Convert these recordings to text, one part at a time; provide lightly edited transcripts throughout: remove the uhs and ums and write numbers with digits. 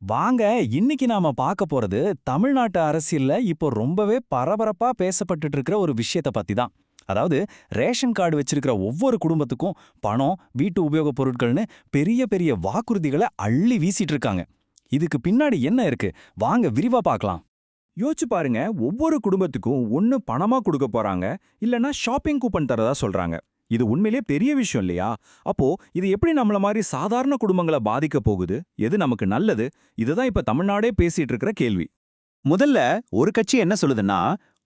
வாங்க, இன்னைக்கு நாம பார்க்க போறது தமிழ்நாட்டு அரசியல்ல இப்போ ரொம்பவே பரபரப்பா பேசப்பட்டுட்டு இருக்கிற ஒரு விஷயத்த பத்தி தான். அதாவது ரேஷன் கார்டு வச்சிருக்கிற ஒவ்வொரு குடும்பத்துக்கும் பணம், வீட்டு உபயோகப் பொருட்கள்னு பெரிய பெரிய வாக்குறுதிகளை அள்ளி வீசிட்டு இருக்காங்க. இதுக்கு பின்னாடி என்ன இருக்கு? வாங்க விரிவா பார்க்கலாம். யோசிச்சு பாருங்க, ஒவ்வொரு குடும்பத்துக்கும் ஒன்னு பணமா கொடுக்க போறாங்க, இல்லனா ஷாப்பிங் கூப்பன் தரதா சொல்றாங்க. இது உண்மையிலேயே பெரிய விஷயம் இல்லையா? அப்போ இது எப்படி நம்மள மாதிரி சாதாரண குடும்பங்களை பாதிக்க போகுது? எது நமக்கு நல்லது? இதுதான் இப்ப தமிழ்நாடே பேசிட்டு இருக்கிற கேள்வி. முதல்ல ஒரு கட்சி என்ன சொல்லுதுன்னா,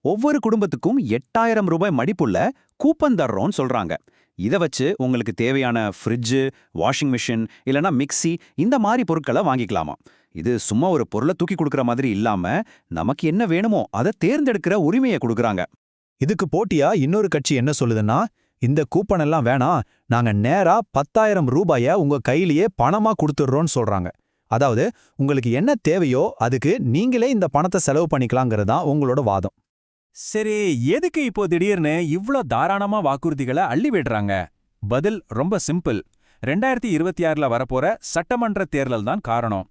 ஒவ்வொரு குடும்பத்துக்கும் 8,000 ரூபாய் மதிப்புள்ள கூப்பன் தர்றோம்னு சொல்றாங்க. இத வச்சு உங்களுக்கு தேவையான ஃப்ரிட்ஜ், வாஷிங் மிஷின் இல்லனா மிக்ஸி இந்த மாதிரி பொருட்களை வாங்கிக்கலாமா. இது சும்மா ஒரு பொருளை தூக்கி கொடுக்கற மாதிரி இல்லாம, நமக்கு என்ன வேணுமோ அதை தேர்ந்தெடுக்கிற உரிமையை கொடுக்கறாங்க. இதுக்கு போட்டியா இன்னொரு கட்சி என்ன சொல்லுதுன்னா, இந்த கூப்பன் எல்லாம் வேணாம், நாங்க நேரா 10,000 ரூபாய உங்க கையிலேயே பணமா கொடுத்துடுறோம்னு சொல்றாங்க. அதாவது உங்களுக்கு என்ன தேவையோ அதுக்கு நீங்களே இந்த பணத்தை செலவு பண்ணிக்கலாங்கிறது தான் உங்களோட வாதம். சரி, எதுக்கு இப்போ திடீர்னு இவ்ளோ தாராளமா வாக்குறுதிகளை அள்ளி விடுறாங்க? பதில் ரொம்ப சிம்பிள். 2026ல வரப்போற சட்டமன்ற தேர்தல் தான் காரணம்.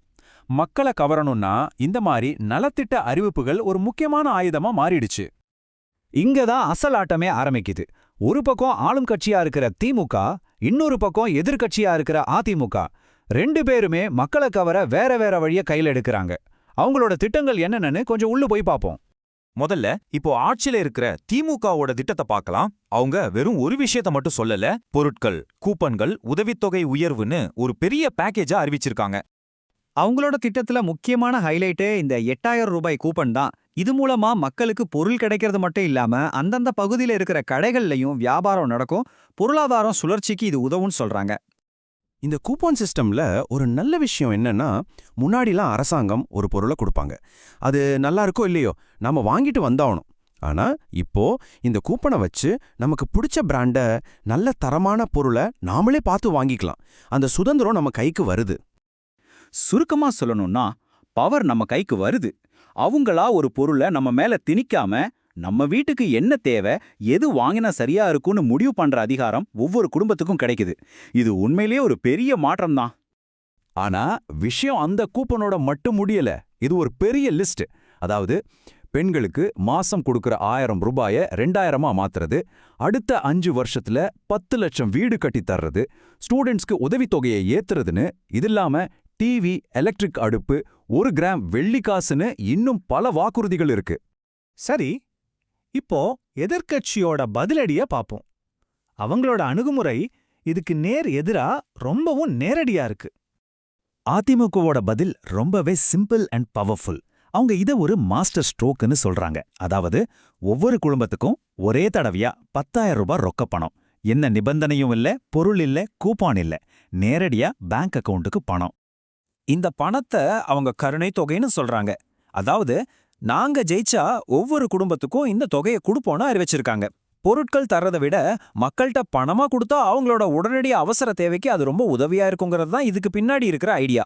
மக்களை கவரணும்னா இந்த மாதிரி நலத்திட்ட அறிவிப்புகள் ஒரு முக்கியமான ஆயுதமா மாறிடுச்சு. இங்கதான் அசல் ஆட்டமே ஆரம்பிக்குது. ஒரு பக்கம் ஆளும் கட்சியா இருக்கிற திமுக, இன்னொரு பக்கம் எதிர்க்கட்சியா இருக்கிற அதிமுக. ரெண்டு பேருமே மக்களை கவர வேற வேற வழிய கையில எடுக்கிறாங்க. அவங்களோட திட்டங்கள் என்னன்னு கொஞ்சம் உள்ள போய் பார்ப்போம். முதல்ல இப்போ ஆட்சியில இருக்கிற திமுகவோட திட்டத்தை பார்க்கலாம். அவங்க வெறும் ஒரு விஷயத்த மட்டும் சொல்லல, பொருட்கள், கூப்பன்கள், உதவித்தொகை உயர்வுன்னு ஒரு பெரிய பேக்கேஜா அறிவிச்சிருக்காங்க. அவங்களோட திட்டத்துல முக்கியமான ஹைலைட்டே இந்த 8,000 ரூபாய் கூப்பன் தான். இது மூலமா மக்களுக்கு பொருள் கிடைக்கிறது மட்டும் இல்லாம அந்தந்த பகுதியில இருக்கிற கடைகள்லயும் வியாபாரம் நடக்கும், பொருளாதாரம் சுழற்சிக்கு இது உதவும்னு சொல்றாங்க. இந்த கூப்பன் சிஸ்டம்ல ஒரு நல்ல விஷயம் என்னன்னா, முன்னாடிலாம் அரசாங்கம் ஒரு பொருளை கொடுப்பாங்க. அது நல்லா இருக்கோ இல்லையோ நாம வாங்கிட்டு வந்தாகணும். ஆனா இப்போ இந்த கூப்பனை வச்சு நமக்கு பிடிச்ச பிராண்ட, நல்ல தரமான பொருளை நாமளே பார்த்து வாங்கிக்கலாம். அந்த சுதந்திரம் நம்ம கைக்கு வருது. சுருக்கமா சொல்லணும்னா, பவர் நம்ம கைக்கு வருது. அவங்களா ஒரு பொருளை நம்ம மேல திணிக்காம, நம்ம வீட்டுக்கு என்ன தேவை, எது வாங்கினா சரியா இருக்கும்னு முடிவு பண்ற அதிகாரம் ஒவ்வொரு குடும்பத்துக்கும் கிடைக்குது. இது உண்மையிலேயே ஒரு பெரிய மாற்றம் தான். ஆனா விஷயம் அந்த கூப்பனோட மட்டும் முடியல. இது ஒரு பெரிய லிஸ்ட். அதாவது பெண்களுக்கு மாசம் கொடுக்கிற 1000 ரூபாய 2000 மாத்துறது, அடுத்த 5 வருஷத்துல 10 லட்சம் வீடு கட்டி தர்றது, ஸ்டூடெண்ட்ஸ்க்கு உதவித்தொகையை ஏத்துறதுன்னு, இது இல்லாம டிவி, எலக்ட்ரிக் அடுப்பு, 1 கிராம் வெள்ளிக்காசுன்னு இன்னும் பல வாக்குறுதிகள் இருக்கு. சரி, இப்போ எதிர்க்கட்சியோட பதிலடிய பாப்போம். அவங்களோட அணுகுமுறை இதுக்கு நேர் எதிரா ரொம்பவும் நேரடியா இருக்கு. அதிமுகவோட பதில் ரொம்பவே சிம்பிள் அண்ட் பவர்ஃபுல். அவங்க இத ஒரு மாஸ்டர் ஸ்ட்ரோக்குன்னு சொல்றாங்க. அதாவது ஒவ்வொரு குடும்பத்துக்கும் ஒரே தடவையா 10,000 ரூபாய் ரொக்க பணம். என்ன நிபந்தனையும் இல்ல, பொருள் இல்ல, கூப்பான் இல்ல, நேரடியா பேங்க் அக்கவுண்ட்டுக்கு பணம். இந்த பணத்தை அவங்க கருணை தொகைன்னு சொல்றாங்க. அதாவது நாங்க ஜெயிச்சா ஒவ்வொரு குடும்பத்துக்கும் இந்த தொகையை கொடுப்போம்னு அறிவிச்சிருக்காங்க. பொருட்கள் தர்றதை விட மக்கள்கிட்ட பணமா கொடுத்தா அவங்களோட உடனடி அவசர தேவைக்கு அது ரொம்ப உதவியா இருக்குங்கிறது தான் இதுக்கு பின்னாடி இருக்கிற ஐடியா.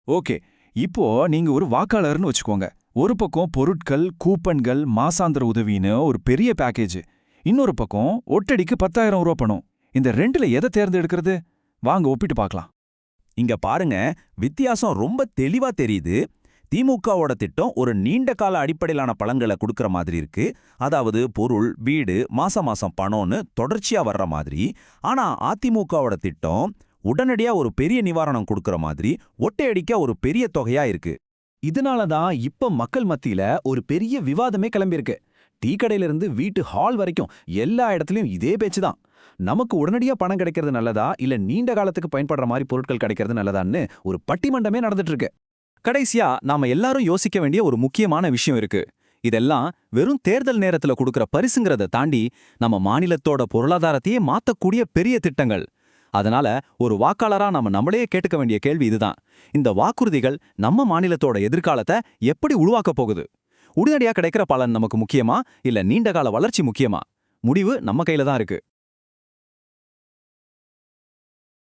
ஓகே, இப்போ நீங்க ஒரு வாக்காளர்னு வச்சுக்கோங்க. ஒரு பக்கம் பொருட்கள், கூப்பன்கள், மாசாந்திர உதவின்னு ஒரு பெரிய பேக்கேஜ். இன்னொரு பக்கம் ஒட்டடிக்கு 10,000 ரூபா பணம். இந்த ரெண்டுல எதை தேர்ந்தெடுக்கிறது? வாங்க ஒப்பிட்டு பார்க்கலாம். இங்க பாருங்க, வித்தியாசம் ரொம்ப தெளிவா தெரியுது. திமுகவோட திட்டம் ஒரு நீண்ட கால அடிப்படையிலான பலன்களை கொடுக்கற மாதிரி இருக்கு. அதாவது பொருள், வீடு, மாசம் பணம்னு தொடர்ச்சியா வர்ற மாதிரி. ஆனா அதிமுகவோட திட்டம் உடனடியா ஒரு பெரிய நிவாரணம் கொடுக்கற மாதிரி, ஒட்டையடிக்க ஒரு பெரிய தொகையா இருக்கு. இதனால தான் இப்ப மக்கள் மத்தியில ஒரு பெரிய விவாதமே கிளம்பியிருக்கு. டீ கடையிலிருந்து வீட்டு ஹால் வரைக்கும் எல்லா இடத்துலயும் இதே பேச்சு தான். நமக்கு உடனடியா பணம் கிடைக்கிறது நல்லதா, இல்ல நீண்ட காலத்துக்கு பயன்படுற மாதிரி பொருட்கள் கிடைக்கிறது நல்லதான்னு ஒரு பட்டிமண்டமே நடந்துட்டு இருக்கு. கடைசியா நாம எல்லாரும் யோசிக்க வேண்டிய ஒரு முக்கியமான விஷயம் இருக்கு. இதெல்லாம் வெறும் தேர்தல் நேரத்துல கொடுக்கற பரிசுங்கிறத தாண்டி நம்ம மாநிலத்தோட பொருளாதாரத்தையே மாத்தக்கூடிய பெரிய திட்டங்கள். அதனால ஒரு வாக்காளரா நாம நம்மளே கேட்டுக்க வேண்டிய கேள்வி இதுதான். இந்த வாக்குறுதிகள் நம்ம மாநிலத்தோட எதிர்காலத்தை எப்படி உருவாக்க போகுது? உடனடியா கிடைக்கிற பலன் நமக்கு முக்கியமா, இல்ல நீண்டகால வளர்ச்சி முக்கியமா? முடிவு நம்ம கையில தான் இருக்கு.